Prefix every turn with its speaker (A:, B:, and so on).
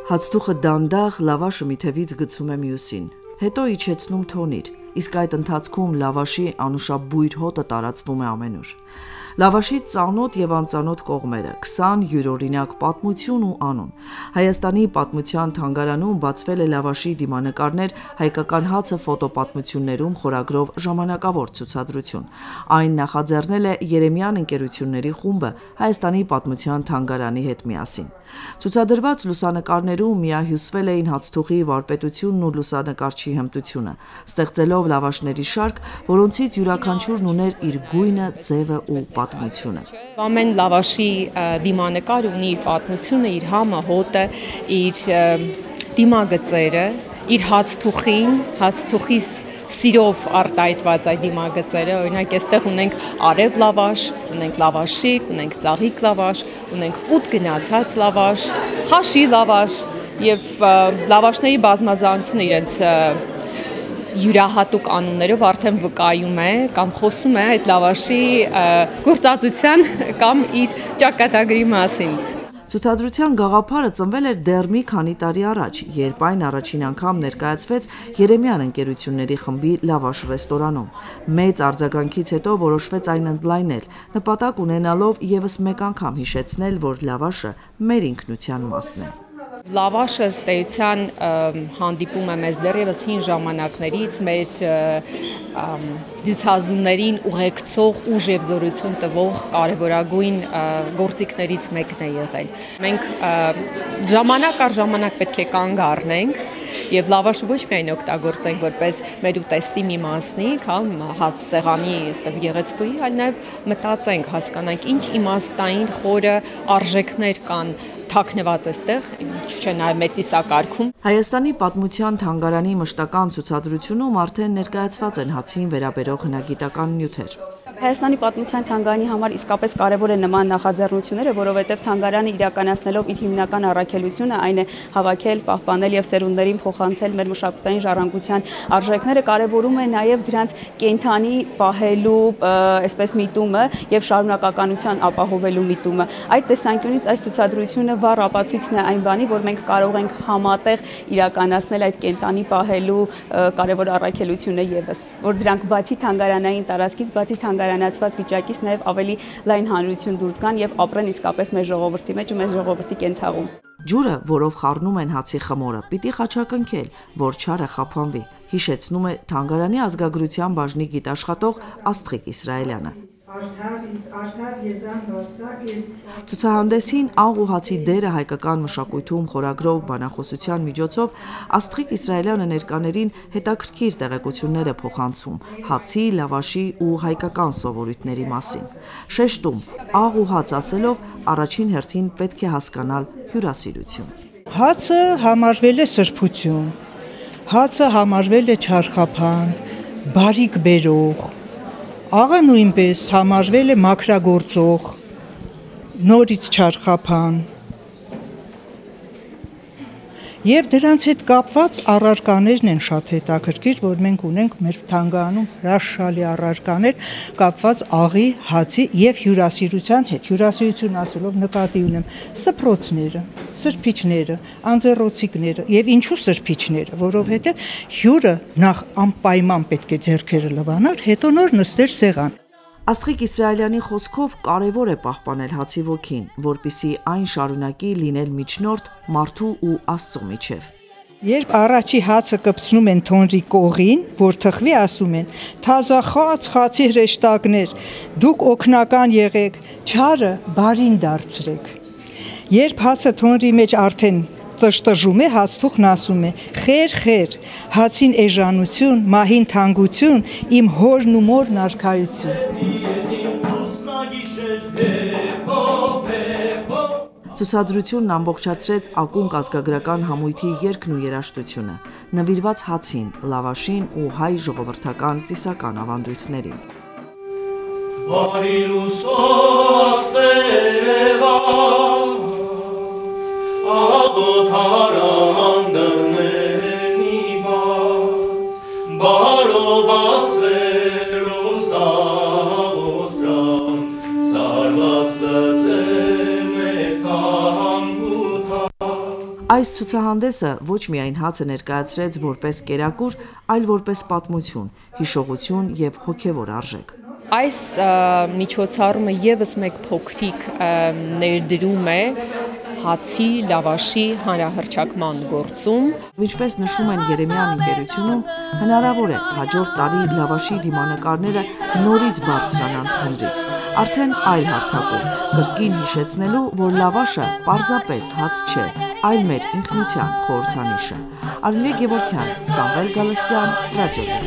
A: Հացթուխը դանդաղ լավաշը մի թևից գցում է մյուսին, հետո իջեցնում թոնիր, իսկ այդ ընթացքում լավաշի անուշաբույր հոտը տարածվում է ամենուր։ Լավաշի ծանոթ եւ անծանոթ կողմերը, 20 յուրօրինակ պատմություն ու անուն։ Հայաստանի պատմության թանգարանում բացվել է լավաշի դիմանկարներ հայկական հացը ֆոտոպատմություններում խորագրով ժամանակավոր ցուցադրություն։ Այն նախաձեռնել է Երեմյան ընկերությունների խումբը Հայաստանի պատմության թանգարանի հետ միասին։ Ցուցադրված լուսանկարներում միահյուսվել էին հացթուխի վարպետությունն ու լուսանկարչի հմտությունը, ստեղծելով լավաշների շարք, որոնցից յուրաքանչյուրն ուներ իր գույնը, ձևը ու պատմությունը։
B: Ամեն լավաշի դիմանկար ունի իր պատմությունը, իր համը, հոտը, իր դիմագծերը, իր հացթուխի սիրով արտահայտված այդ դիմագծերը, օրինակ այստեղ ունենք արև լավաշ, ունենք լավաշիկ, ունենք ծաղիկ լավաշ, ունենք կուտ գնացած լավաշ, խաշի լավաշ եւ լավաշների բազմազանությունը իրենց յուրահատուկ անուններով արդեն վկայում է կամ խոսում է այդ լավաշի գործածության կամ իր ճակատագրի մասին։
A: Ցուցադրության գաղափարը ծնվել էր դեռ մի քանի տարի առաջ, երբ այն առաջին անգամ ներկայացվեց Երեմյան ընկերությունների խմբի լավաշ ռեստորանում։ Մեծ արձագանքից հետո որոշվեց այն ընդլայնել, նպատակ ունենալով եւս մեկ անգամ հիշեցնել, որ լավաշը մեր ինքնության մասն է։
B: Լավաշը ըստ էության հանդիպում է մեզ դեռևս հին ժամանակներից, մեր դյուցազուններին ուղեկցող ուժ եւ զորություն տվող կարևորագույն գործիքներից մեկն է եղել։ Մենք ժամանակ առ ժամանակ պետք է կանգ առնենք եւ լավաշը ոչ միայն օգտագործենք որպես մեր ուտեստի մի մասնիկ, սեղանի այսպես գեղեցկուի, այլ նաեւ մտածենք, հասկանանք ինչ իմաստային խորը արժեքներ կան թաքնված էստեղ, ինչ չէ նաև մեր ծիսակարգում։
A: Հայաստանի պատմության թանգարանի մշտական ցուցադրությունում արդեն ներկայացված են հացին վերաբերող հնագիտական նյութեր։
C: Հայաստանի պատմության թանգարանի համար իսկապես կարևոր է նման նախաձեռնությունները, որովհետև թանգարանը իրականացնելով իր հիմնական առաքելությունը, այն է հավաքել, պահպանել եւ սերունդներին փոխանցել մեր մշակութային ժառանգության արժեքները, կարևորում է նաեւ դրանց կենթանի պահելու այսպես միտումը եւ շարունակականության ապահովելու միտումը։ Այդ տեսանկյունից այս ցուցադրությունը վառ ապացույցն է այն բանի, որ մենք կարող ենք համատեղ իրականացնել այդ կենթանի պահելու կարևոր առաքելությունը եւս, որ դրանք բացի թանգարանային տարածքից, բացի թանգարանացված վիճակից նաև ավելի լայն հանրություն դուրս գան եւ ապրեն իսկապես մեր ժողովրդի մեջ ու մեր ժողովրդի կենցաղում։
A: Ջուրը, որով խառնում են հացի խմորը, պիտի խաչակնքել, որ չարը խափանվի, հիշեցնում է թանգարանի ազգագրության բաժնի գիտաշխատող Աստղիկ Իսրայելյանը։ Ցուցահանդեսին աղ ու հացի դերը հայկական մշակույթում խորագրով բանախոսության միջոցով Աստղիկ Իսրայելյանը ներկաներին հետաքրքիր տեղեկություններ է փոխանցում հացի, լավաշի ու հայկական սովորույթների մասին։ Շեշտում, աղ ու հաց ասելով առաջին հերթին պետք է հասկանալ հյուրասիրություն։
D: Հացը համարվել է սրբություն, հացը համարվել է չարխափան, բարիք բերող, աղը նույնպես համարվել է մաքրագործող, նորից չարխափան եւ դրանց հետ կապված առարկաներն են շատ հետաքրքիր, որ մենք ունենք մեր թանգարանում հրաշալի առարկաներ կապված աղի, հացի եւ հյուրասիրության հետ։ Հյուրասիրություն ասելով նկատի ունեմ սփռոցները, սրբիչները, անձեռոցիկները եւ ինչու սրբիչները, որովհետեւ հյուրը նախ անպայման պետք է ձեռքերը լվանար, հետո նոր նստեր սեղան։
A: Աստղիկ Իսրայելյանի խոսքով կարևոր է պահպանել հացի ոգին, որպիսի այն շարունակի լինել միջնորդ մարդու ու Աստծո միջև։
D: Երբ առաջի հացը կպցնում են թոնրի կողին, որ թխվի, ասում են. «Թազախաց, խացի հրեշտակներ, դուք օգնական եղեք, չարը բարին դարձրեք»։ Երբ հացը թոնրի մեջ արդեն տժտժում է, հացթուխն ասում է. «Խեր, հացին էժանություն, մահին թանկություն, իմ հորն ու մորն արքայություն»։
A: Ցուցադրությունն ամբողջացրեց ակունք ազգագրական համույթի երգն ու երաժշտությունը, նվիրված հացին, լավաշին ու հայ ժողովրդական ծիսական ավանդույթներին։ Այս ցուցահանդեսը ոչ միայն հացը ներկայացրեց որպես կերակուր, այլ որպես պատմություն, հիշողություն եւ հոգեվոր արժեք։
B: Այս միջոցառումը եւս մեկ փոքրիկ ներդրում է հացի, լավաշի հանրահռչակման գործում։
A: Ինչպես նշում են Երեմյան ընկերությունում, հնարավոր է հաջորդ տարի լավաշի դիմանկարները նորից բարձրանան թմրից, արդեն այլ հարթակում, կրկին հիշեցնելու, որ լավաշը պարզապես հաց չէ, այլ մեր ինքնության խորհրդանիշը։ Արմինե Գևորգյան, Սամվել Գալստյան, Ռադիո 1։